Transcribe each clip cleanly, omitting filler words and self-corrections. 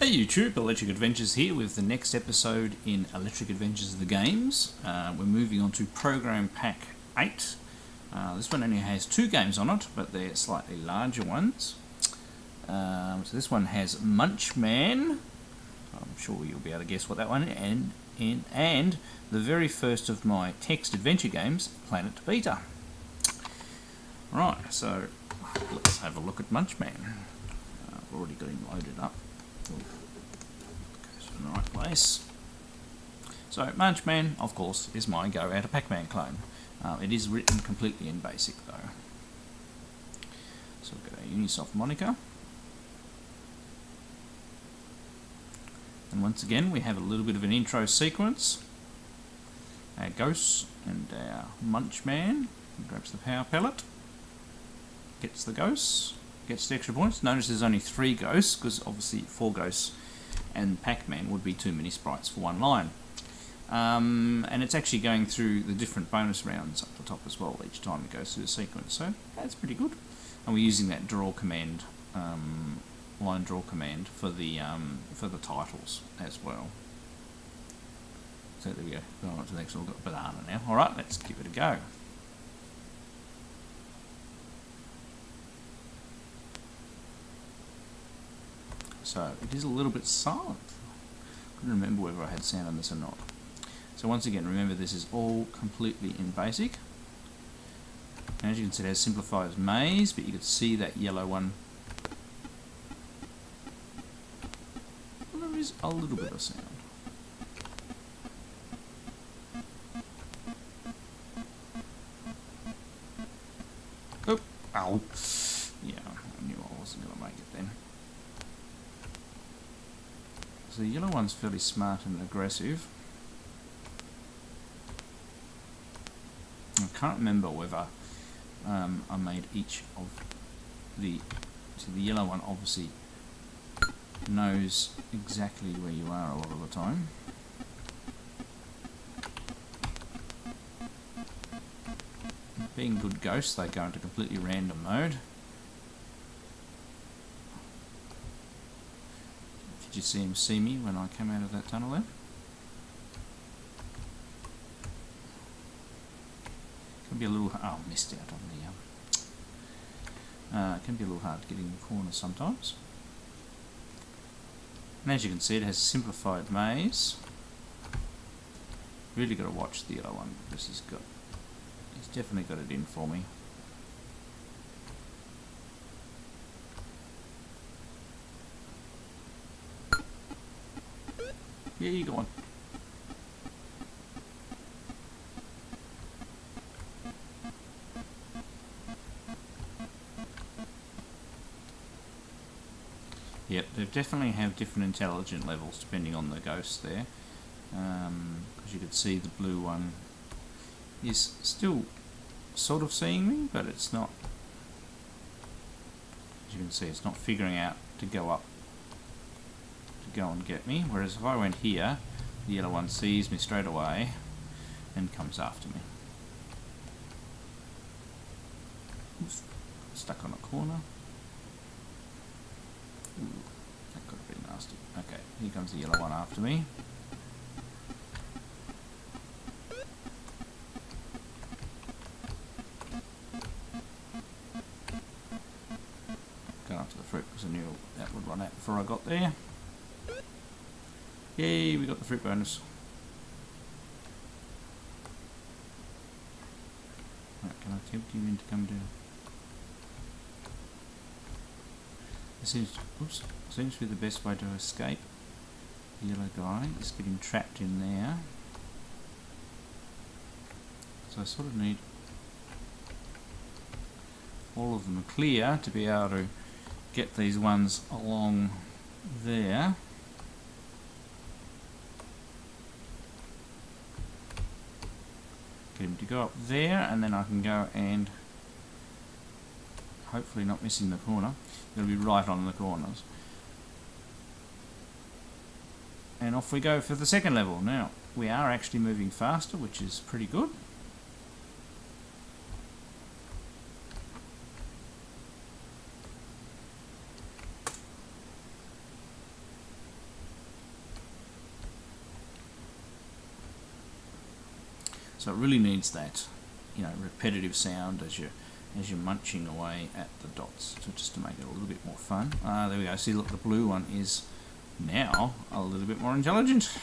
Hey YouTube, Electric Adventures here with the next episode in Electric Adventures of the Games. We're moving on to Program Pack 8. This one only has 2 games on it, but they're slightly larger ones. So this one has Munch Man. I'm sure you'll be able to guess what that one is. And the very first of my text adventure games, Planet Beta. Right, so let's have a look at Munch Man. I've already got him loaded up. Goes in the right place. So Munch Man, of course, is my go out of Pac-man clone. It is written completely in BASIC though. So we've got our Unisoft moniker. And once again we have a little bit of an intro sequence. Our ghosts and our Munch Man grabs the power pellet, gets the ghosts, gets the extra points. Notice there's only 3 ghosts, because obviously 4 ghosts and Pac-Man would be too many sprites for one line. And it's actually going through the different bonus rounds up the top as well each time it goes through the sequence, so that's pretty good. And we're using that draw command, line draw command for the titles as well. So there we go. Going on to the next one. We've got banana now. All right, let's give it a go. So it is a little bit silent. Couldn't remember whether I had sound on this or not. So once again, remember this is all completely in BASIC. And as you can see, it has simplified as maze, but you can see that yellow one. Well, there is a little bit of sound. Oh, ow. Yeah, I knew I wasn't going to make it then. So the yellow one's fairly smart and aggressive. I can't remember whether I made each of the... So the yellow one obviously knows exactly where you are a lot of the time. Being good ghosts, they go into completely random mode. Did you see him see me when I came out of that tunnel there? Can be a little... Oh, missed out on the... it can be a little hard to get in the corner sometimes. And as you can see, it has a simplified maze. Really got to watch the yellow one because he's definitely got it in for me. Yeah, you go on. Yep, they definitely have different intelligence levels depending on the ghosts there. Because you could see the blue one is still sort of seeing me, but it's not. As you can see, it's not figuring out to go up to go and get me. Whereas if I went here, the yellow one sees me straight away and comes after me. Oops, stuck on a corner. Ooh, that got a bit nasty. Okay, here comes the yellow one after me. Going up to the fruit because I knew that would run out before I got there. Yay, we got the fruit bonus. Right, can I tempt you in to come down? It seems to be the best way to escape the yellow guy, is getting trapped in there. So I sort of need all of them clear to be able to get these ones along there. Get him to go up there, and then I can go and hopefully not missing the corner. It'll be right on the corners. And off we go for the second level. Now, we are actually moving faster, which is pretty good. So it really needs that, you know, repetitive sound as you're munching away at the dots, so just to make it a little bit more fun. There we go. See, look, the blue one is now a little bit more intelligent.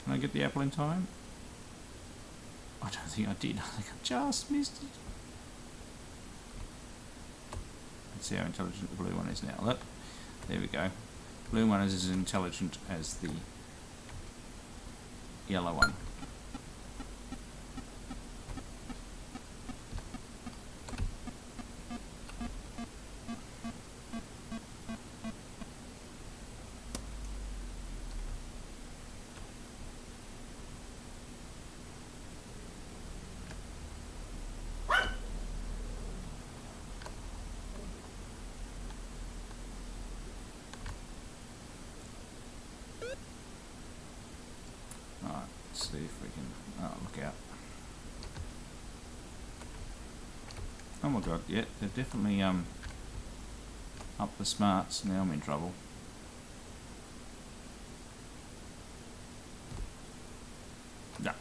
Can I get the apple in time? I don't think I did. I think I just missed it. Let's see how intelligent the blue one is now. Look, there we go. Blue one is as intelligent as the yellow one. See if we can. Oh, look out! Oh my god! Yeah, they've definitely up the smarts. Now I'm in trouble. Yeah,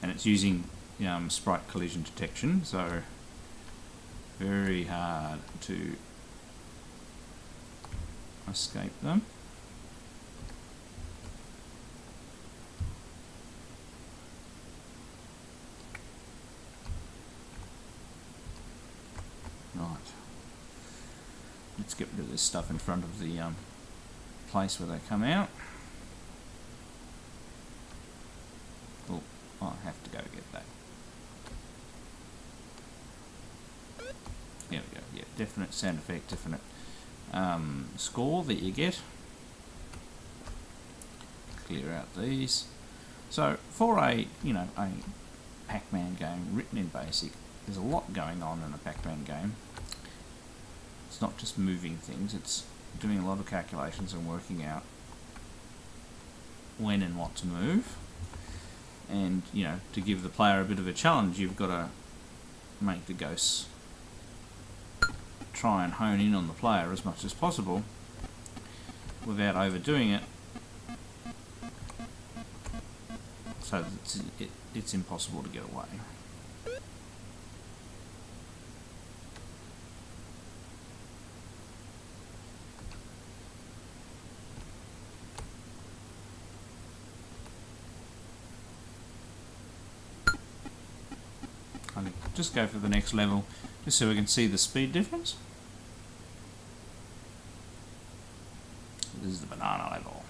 and it's using sprite collision detection, so very hard to escape them. Right, let's get rid of this stuff in front of the place where they come out. Oh, I have to go get that. There we go. Yeah, definite sound effect, definite score that you get. Clear out these. So for a a Pac-Man game written in BASIC, there's a lot going on in a Pac-Man game. It's not just moving things, it's doing a lot of calculations and working out when and what to move. And, to give the player a bit of a challenge, you've got to make the ghosts try and hone in on the player as much as possible without overdoing it, so that it's impossible to get away. I'll just go for the next level just so we can see the speed difference. This is the banana level.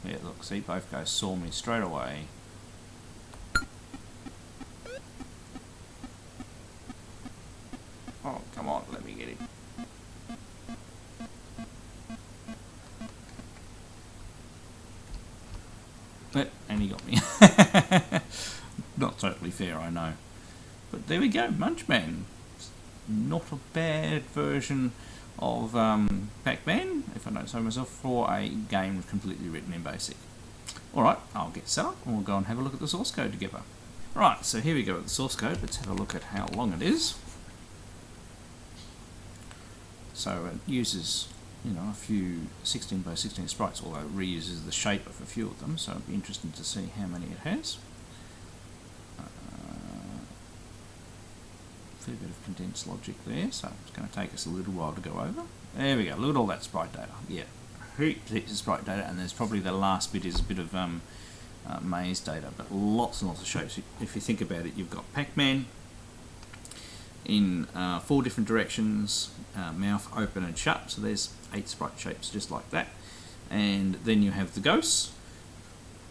Yeah, look, see, both guys saw me straight away. Oh, come on, let me get it. And he got me. Not totally fair, I know. But there we go, Munch Man. Not a bad version of Pac-Man, if I don't say myself, for a game completely written in BASIC. Alright, I'll get set up and we'll go and have a look at the source code together. Right, so here we go with the source code. Let's have a look at how long it is. So it uses a few 16 by 16 sprites, although it reuses the shape of a few of them, so it'd be interesting to see how many it has. Fair bit of condensed logic there, so it's going to take us a little while to go over. There we go, look at all that sprite data. Yeah, heaps of sprite data, and there's probably the last bit is a bit of maze data, but lots and lots of shapes. If you think about it, you've got Pac-Man in 4 different directions, mouth open and shut, so there's 8 sprite shapes just like that. And then you have the ghosts,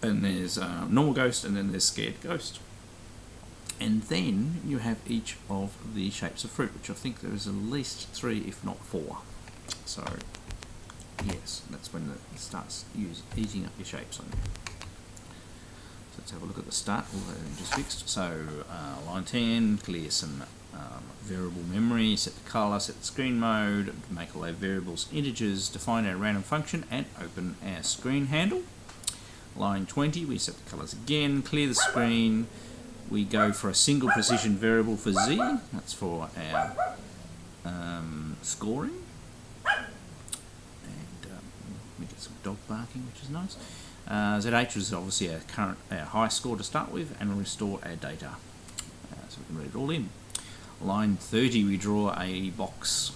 and there's normal ghost, and then there's scared ghost. And then you have each of the shapes of fruit, which I think there is at least 3, if not 4. So yes, that's when it starts eating up your shapes on you. So let's have a look at the start, all that just fixed. So line 10, clear some variable memory, set the colour, set the screen mode, make all our variables integers, define our random function, and open our screen handle. Line 20, we set the colours again, clear the screen, we go for a single precision variable for Z. That's for our scoring. And we get some dog barking, which is nice. ZH is obviously our high score to start with, and we'll restore our data. So we can read it all in. Line 30, we draw a box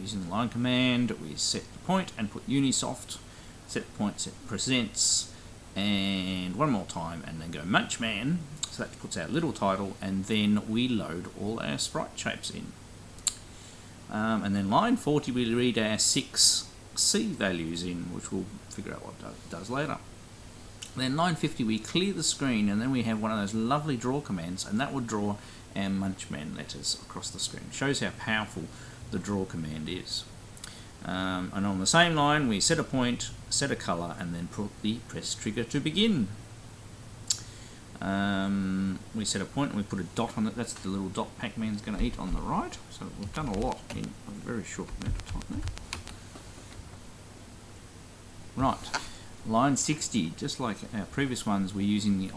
using the line command. We set the point and put Unisoft. Set the point, set presents, and one more time, and then go Munch Man. So that puts our little title, and then we load all our sprite shapes in. And then line 40, we read our 6 C values in, which we'll figure out what it does later. Then line 50, we clear the screen, and then we have one of those lovely draw commands, and that would draw our Munch Man letters across the screen. Shows how powerful the draw command is. And on the same line, we set a point, set a colour, and then put the press trigger to begin. We set a point and we put a dot on it. That's the little dot Pac-Man's going to eat on the right. So we've done a lot in a very short amount of time there. Right, line 60, just like our previous ones, we're using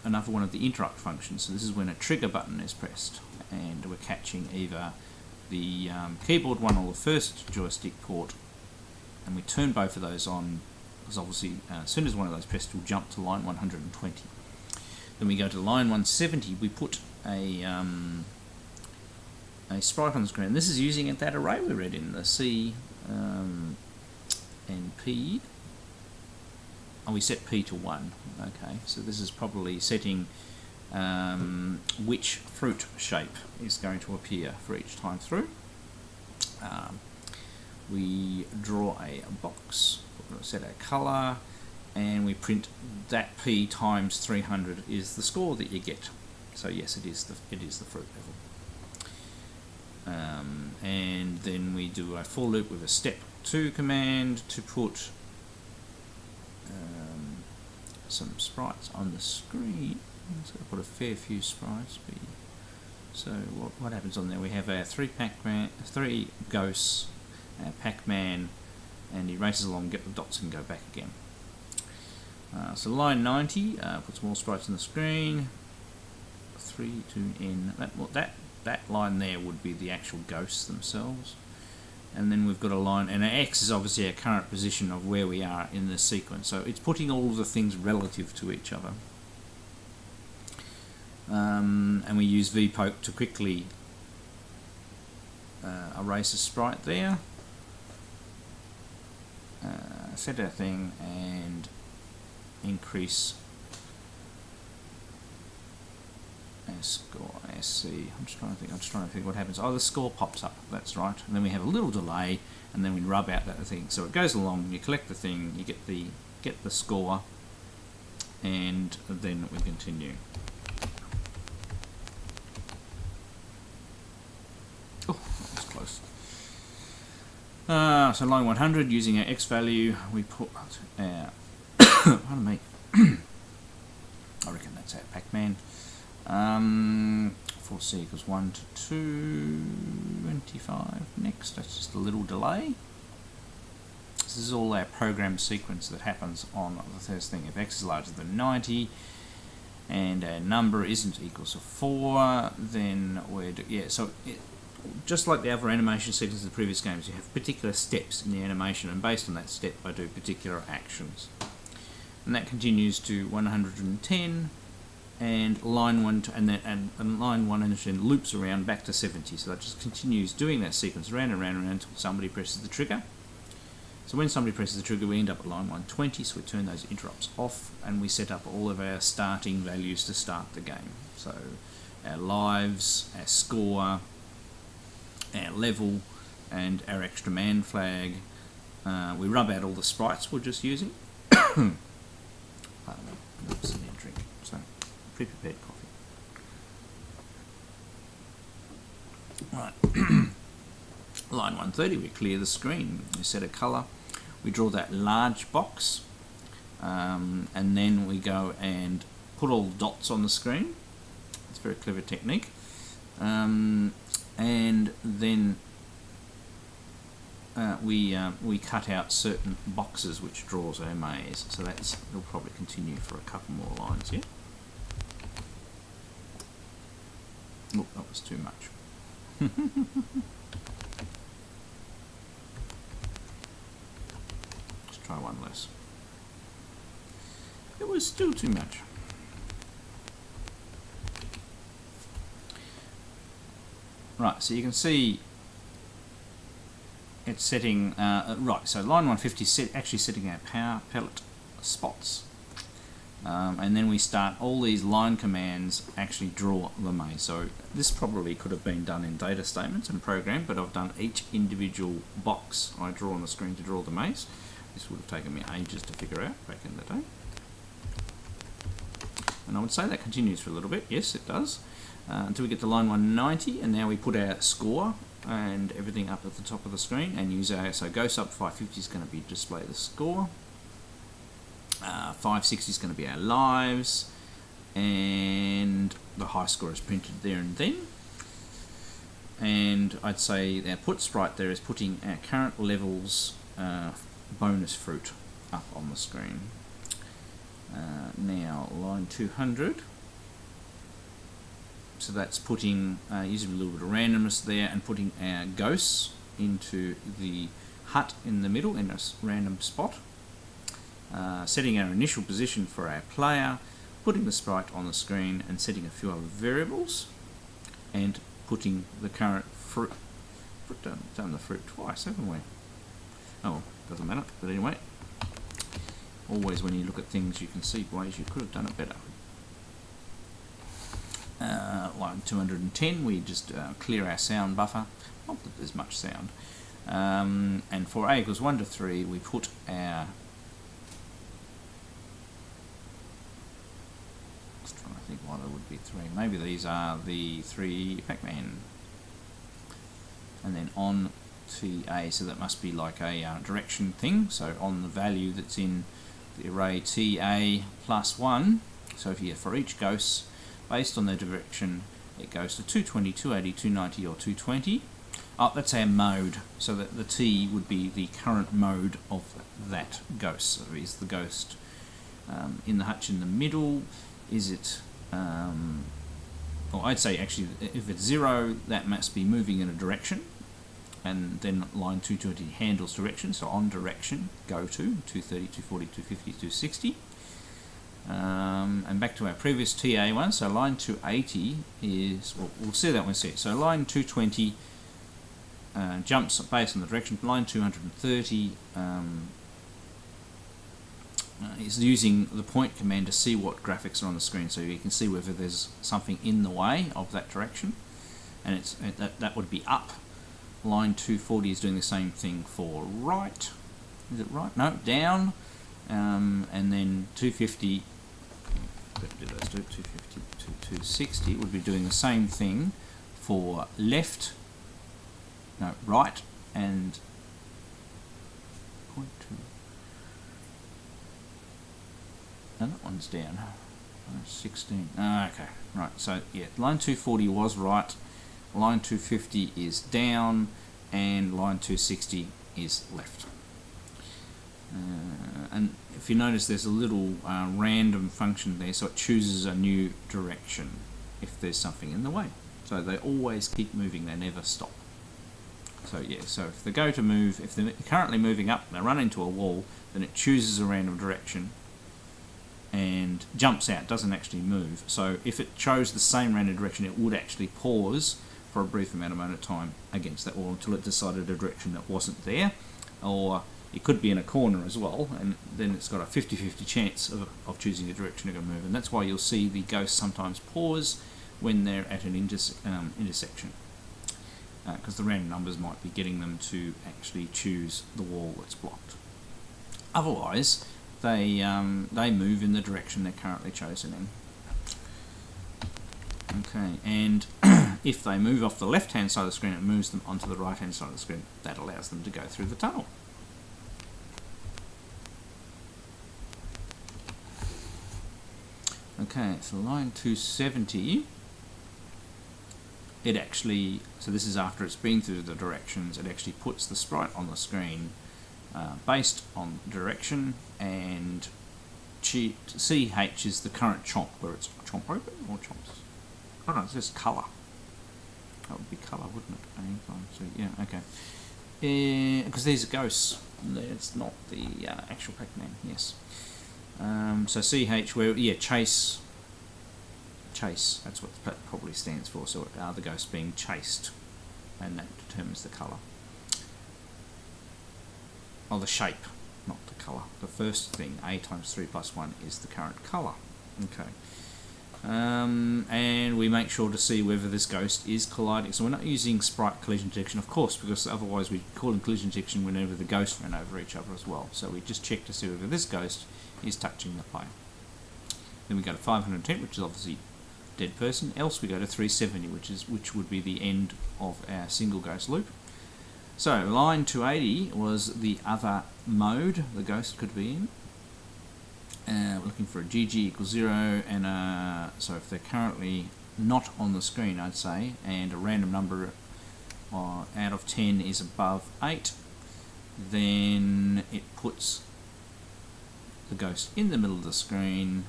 another one of the interrupt functions. So this is when a trigger button is pressed, and we're catching either the keyboard one or the first joystick port, and we turn both of those on, because obviously as soon as one of those pressed, we'll jump to line 120. Then we go to line 170, we put a sprite on the screen. This is using that array we read in, the C and P. And we set P to 1. Okay, so this is probably setting which fruit shape is going to appear for each time through. We draw a box, set our colour, and we print that P times 300 is the score that you get. So yes, it is the fruit level. And then we do a for loop with a step 2 command to put some sprites on the screen. So I'll put a fair few sprites. So what happens on there? We have our 3 Pac-Man, 3 ghosts, Pac-Man, and he races along, get the dots and go back again. So line 90 puts more sprites on the screen. 3 to N. That line there would be the actual ghosts themselves. And then we've got a line, and our X is obviously our current position of where we are in the sequence. So it's putting all of the things relative to each other. And we use vpoke to quickly erase a sprite there. Set our thing and increase our score, SC. I'm just trying to think what happens. Oh, the score pops up, that's right. And then we have a little delay, and then we rub out that thing. So it goes along, you collect the thing, you get the score, and then we continue. Oh, that was close. So line 100, using our X value, we put our pardon me. I reckon that's our Pac-Man. 4C equals 1 to 225 next. That's just a little delay. This is all our program sequence that happens on the first thing. If X is larger than 90 and our number isn't equals to 4, then we're just like the other animation sequences of the previous games, you have particular steps in the animation, and based on that step I do particular actions. And that continues to 110, and line 1 and line 110 loops around back to 70. So that just continues doing that sequence around and around and around until somebody presses the trigger. So when somebody presses the trigger, we end up at line 120. So we turn those interrupts off, and we set up all of our starting values to start the game. So our lives, our score, our level, and our extra man flag. We rub out all the sprites we're just using. Pardon me, I'm sitting here drinking, so pre-prepared coffee. Right, line 130, we clear the screen, we set a colour, we draw that large box, and then we go and put all the dots on the screen. It's a very clever technique. And then we cut out certain boxes which draws our maze, so it'll probably continue for a couple more lines here. Look, that was too much. Let's try one less. It was still too much. Right, so you can see it's setting, right, so line 150 is actually setting our power pellet spots. And then we start all these line commands actually draw the maze. So this probably could have been done in data statements and program, but I've done each individual box I draw on the screen to draw the maze. This would have taken me ages to figure out back in the day. And I would say that continues for a little bit. Yes, it does. Until we get to line 190, and now we put our score and everything up at the top of the screen and use our, so Ghost Up 550 is going to be display the score. 560 is going to be our lives, and the high score is printed there and then. And I'd say our put sprite there is putting our current levels bonus fruit up on the screen. Now line 200, so that's putting using a little bit of randomness there and putting our ghosts into the hut in the middle in a random spot. Setting our initial position for our player, putting the sprite on the screen and setting a few other variables, and putting the current fruit. Done the fruit twice, haven't we? Oh, doesn't matter, but anyway, always when you look at things you can see ways you could have done it better. Line 210, we just clear our sound buffer, not that there's much sound. And for a equals 1 to 3, we put our, I think what it would be 3. Maybe these are the 3 Pac-man. And then on TA, so that must be like a direction thing. So on the value that's in the array TA plus 1. So if you for each ghost, based on their direction, it goes to 220, 280, 290, or 220. Oh, that's our mode. So that the T would be the current mode of that ghost. So is the ghost in the hutch in the middle? Is it, well, I'd say actually if it's 0, that must be moving in a direction, and then line 220 handles direction, so on direction, go to 230, 240, 250, 260. And back to our previous TA one, so line 280 is, well, we'll see that one set. So line 220 jumps based on the direction, line 230 is using the point command to see what graphics are on the screen, so you can see whether there's something in the way of that direction, and it's that would be up. Line 240 is doing the same thing for right. Is it right? No, down. And then 250. Do those two. 250 to 260 would be doing the same thing for left. No, right and point 2. And that one's down. 16. Okay, right. So yeah, line 240 was right. Line 250 is down, and line 260 is left. And if you notice, there's a little random function there, so it chooses a new direction if there's something in the way. So they always keep moving; they never stop. So yeah, so if they go to move, if they're currently moving up, they run into a wall, then it chooses a random direction and jumps out, doesn't actually move. So if it chose the same random direction, it would actually pause for a brief amount of time against that wall until it decided a direction that wasn't there, or it could be in a corner as well, and then it's got a 50-50 chance of choosing a direction to go move. And that's why you'll see the ghosts sometimes pause when they're at an intersection, because the random numbers might be getting them to actually choose the wall that's blocked. Otherwise, they move in the direction they're currently chosen in. Okay, and if they move off the left-hand side of the screen, it moves them onto the right-hand side of the screen. That allows them to go through the tunnel. Okay, so line 270, it actually, so this is after it's been through the directions, it actually puts the sprite on the screen based on direction, and CH is the current chomp, where it's chomp open or chomps. Oh no, it's just colour. That would be colour, wouldn't it? So yeah, okay. Because these are ghosts. It's not the actual Pac-Man. Yes. So CH, where chase. That's what that probably stands for. So are the ghosts being chased, and that determines the colour. Oh, the shape, not the colour. The first thing, A times 3 plus 1, is the current colour. Okay. And we make sure to see whether this ghost is colliding. So we're not using sprite collision detection, of course, because otherwise we call in collision detection whenever the ghosts run over each other as well. So we just check to see whether this ghost is touching the player. Then we go to 510, which is obviously dead person. Else we go to 370, which would be the end of our single ghost loop. So line 280 was the other mode the ghost could be in. We're looking for a GG equals 0, and so if they're currently not on the screen, I'd say, and a random number out of 10 is above 8, then it puts the ghost in the middle of the screen,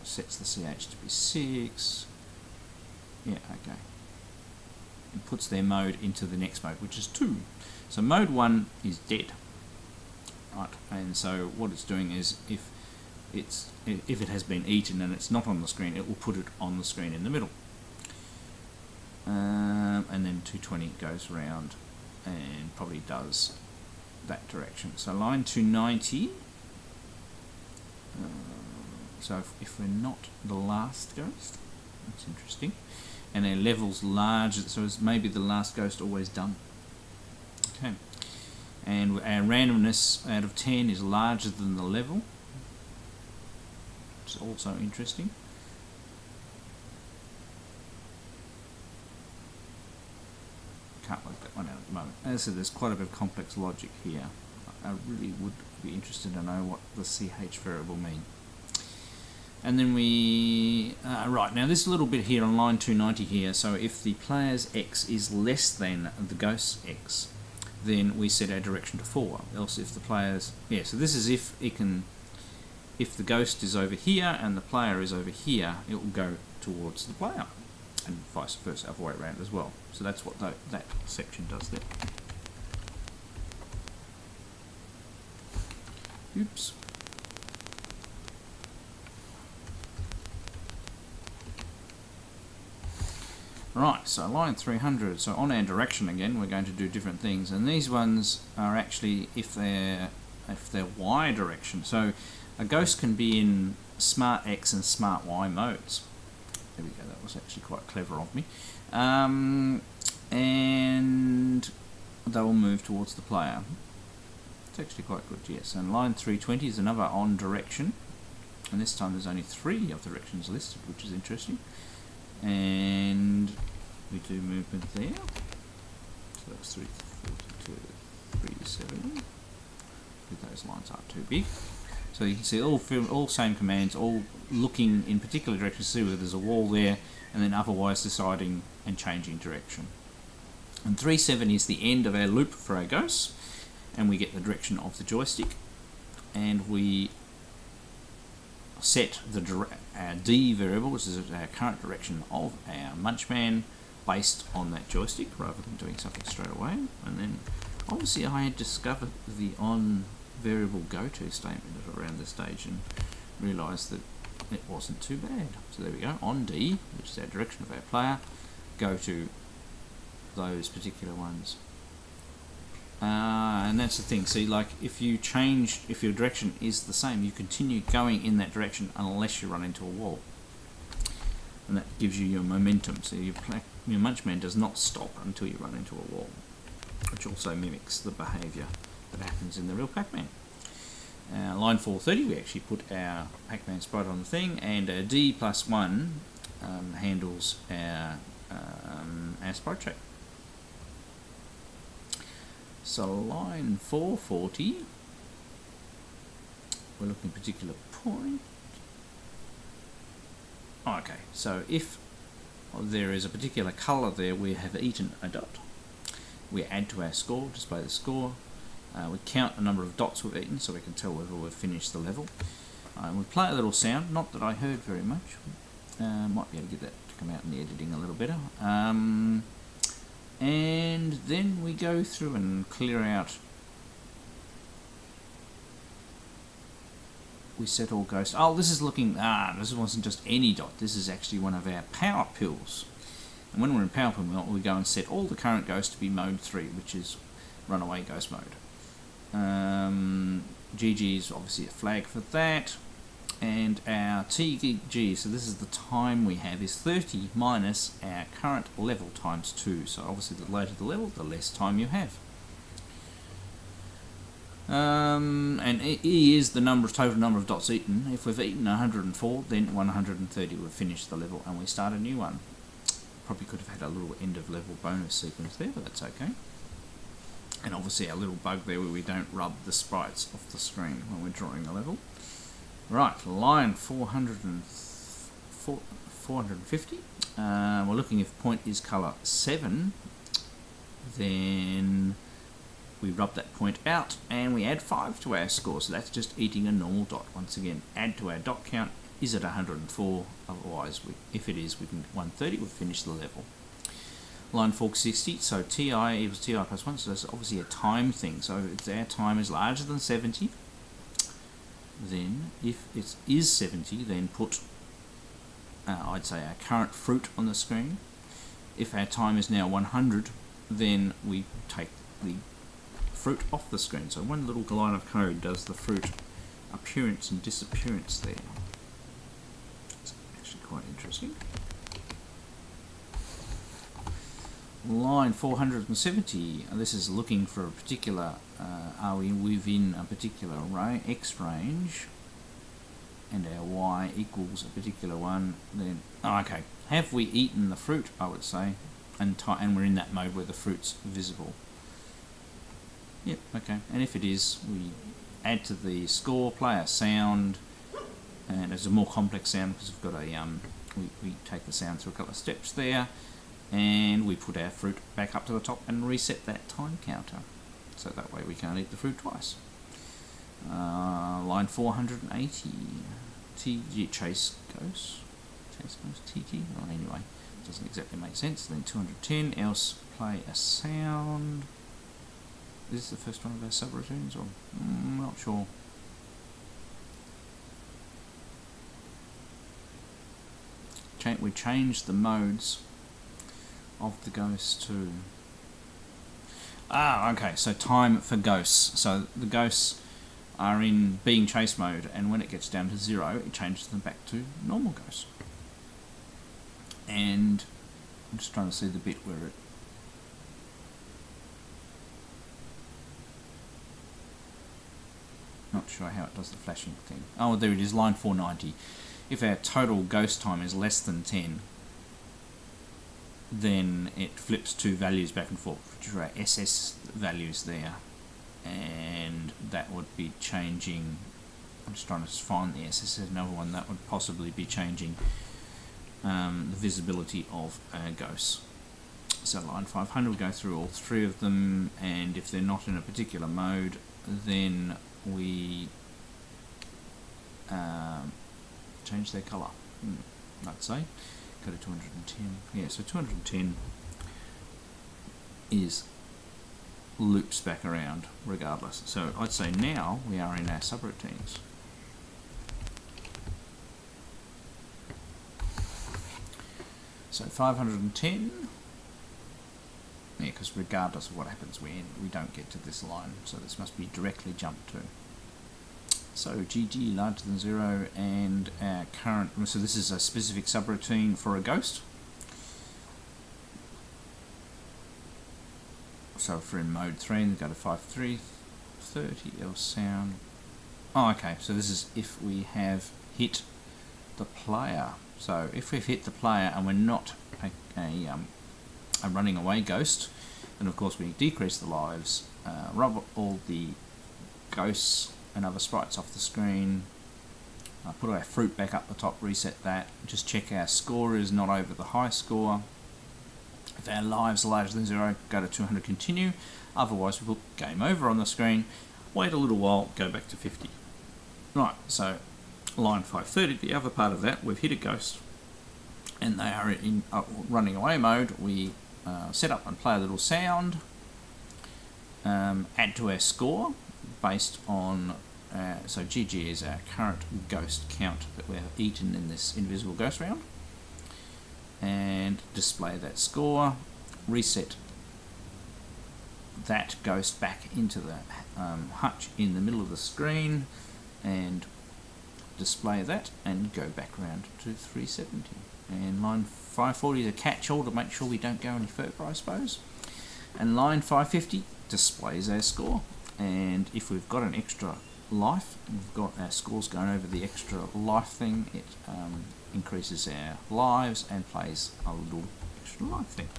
sets the CH to be 6, yeah, okay, and puts their mode into the next mode, which is 2. So mode 1 is dead. Right, and so what it's doing is if it has been eaten and it's not on the screen, it will put it on the screen in the middle. And then 220 goes around and probably does that direction. So line 290. So if we're not the last ghost, that's interesting. And our level's large, so it's maybe the last ghost always done. Okay. And our randomness out of 10 is larger than the level, which is also interesting. Can't work that one out at the moment. As I said, there's quite a bit of complex logic here. I really would be interested to know what the CH variable mean. And then we, right, now this little bit here on line 290 here, so if the player's X is less than the ghost's X, then we set our direction to 4. Else if the player's, so this is if the ghost is over here and the player is over here, it will go towards the player, and vice versa, other way around as well. So that's what that section does there. Oops. Right, so line 300, so on our direction again, we're going to do different things, and these ones are actually if they're Y direction. So a ghost can be in Smart X and Smart Y modes. There we go, that was actually quite clever of me. And they will move towards the player. It's actually quite good, yes. And line 320 is another on direction, and this time there's only 3 of the directions listed, which is interesting. And we do movement there, so that's 340 to 370. Those lines aren't too big, so you can see all same commands, all looking in particular directions to see whether there's a wall there, and then otherwise deciding and changing direction. And 370 is the end of our loop for our ghosts, and we get the direction of the joystick, and we set our D variable, which is our current direction of our Munch Man, based on that joystick rather than doing something straight away. And then obviously I had discovered the on variable go-to statement around this stage and realised that it wasn't too bad. So there we go, on D, which is our direction of our player, go to those particular ones. And that's the thing, see, like if your direction is the same, you continue going in that direction unless you run into a wall, and that gives you your momentum. So your Munch Man does not stop until you run into a wall, which also mimics the behaviour that happens in the real Pac-Man. Line 430, we actually put our Pac-Man sprite on the thing, and our D+1 handles our sprite track. So line 440, we're looking at a particular point. Okay, so if there is a particular colour there, we have eaten a dot. We add to our score, display the score. We count the number of dots we've eaten so we can tell whether we've finished the level. We play a little sound, not that I heard very much. Might be able to get that to come out in the editing a little better. And then we go through and clear out. We set all ghosts. Oh, this is looking. This wasn't just any dot. This is actually one of our power pills. And when we're in power pill mode, we go and set all the current ghosts to be mode 3, which is runaway ghost mode. GG is obviously a flag for that. And our TG, so this is the time we have, is 30 minus our current level times 2. So obviously the later the level, the less time you have. And E is the total number of dots eaten. If we've eaten 104, then 130 we've finished the level and we start a new one. Probably could have had a little end of level bonus sequence there, but that's okay. And obviously our little bug there where we don't rub the sprites off the screen when we're drawing a level. Right, line 450. We're looking if point is colour 7, then we rub that point out and we add 5 to our score. So that's just eating a normal dot. Once again, add to our dot count. Is it 104? Otherwise, if it is, we can 130. We've finished the level. Line 460. So TI equals TI plus 1. So that's obviously a time thing. So if our time is larger than 70. Then, if it is 70, then put, I'd say, our current fruit on the screen. If our time is now 100, then we take the fruit off the screen. So one little line of code does the fruit appearance and disappearance there. It's actually quite interesting. Line 470, this is looking for a particular, are we within a particular X range, and our Y equals a particular one, then, okay, have we eaten the fruit, I would say, and we're in that mode where the fruit's visible. Yep, okay, and if it is, we add to the score, play a sound, and it's a more complex sound because we've got a, we take the sound through a couple of steps there, and we put our fruit back up to the top and reset that time counter. So that way we can't eat the fruit twice. Line 480. TG chase goes. TG. Well, anyway, it doesn't exactly make sense. Then 210. Else play a sound. Is this the first one of our subroutines? Or I'm not sure. We changed the modes of the ghosts too. Okay, so time for ghosts. So the ghosts are in being chase mode, and when it gets down to 0, it changes them back to normal ghosts. And I'm just trying to see the bit where it... Not sure how it does the flashing thing. Oh, there it is, line 490. If our total ghost time is less than 10, then it flips 2 values back and forth, which are our SS values there, and that would be changing. I'm just trying to find the SS, another one that would possibly be changing the visibility of our ghosts. So line 500, we go through all 3 of them, and if they're not in a particular mode, then we change their colour, I'd say. Go to 210. Yeah, so 210 is loops back around regardless. So I'd say now we are in our subroutines. So 510. Yeah, because regardless of what happens, we don't get to this line. So this must be directly jumped to. So GG larger than 0, and our current, so this is a specific subroutine for a ghost. So if we're in mode 3, we go to 5330, else sound. Oh, okay, so this is if we have hit the player. So if we've hit the player and we're not a running away ghost, then of course we decrease the lives, rub all the ghosts and other sprites off the screen, put our fruit back up the top, reset that, just check our score is not over the high score. If our lives are larger than 0, go to 200, continue. Otherwise we put game over on the screen, wait a little while, go back to 50. Right, so line 530, the other part of that, we've hit a ghost, and they are in running away mode, we set up and play a little sound, add to our score based on, so GG is our current ghost count that we have eaten in this invisible ghost round, and display that score, reset that ghost back into the hutch in the middle of the screen, and display that, and go back around to 370. And line 540 is a catch-all to make sure we don't go any further, I suppose. And line 550 displays our score, and if we've got an extra life, we've got our scores going over the extra life thing, it increases our lives and plays a little extra life thing.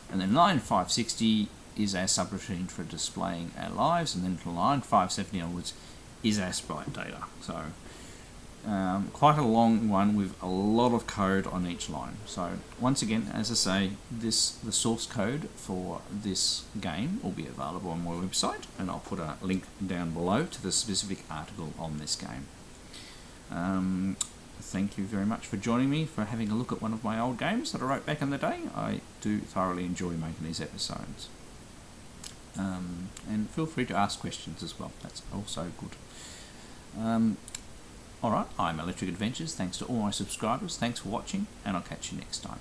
And then line 560 is our subroutine for displaying our lives, and then from line 570 onwards is our sprite data. So quite a long one with a lot of code on each line. So once again, as I say, the source code for this game will be available on my website, and I'll put a link down below to the specific article on this game. Thank you very much for joining me for having a look at one of my old games that I wrote back in the day. I do thoroughly enjoy making these episodes. And feel free to ask questions as well, that's also good. Alright, I'm Electric Adventures, thanks to all my subscribers, thanks for watching, and I'll catch you next time.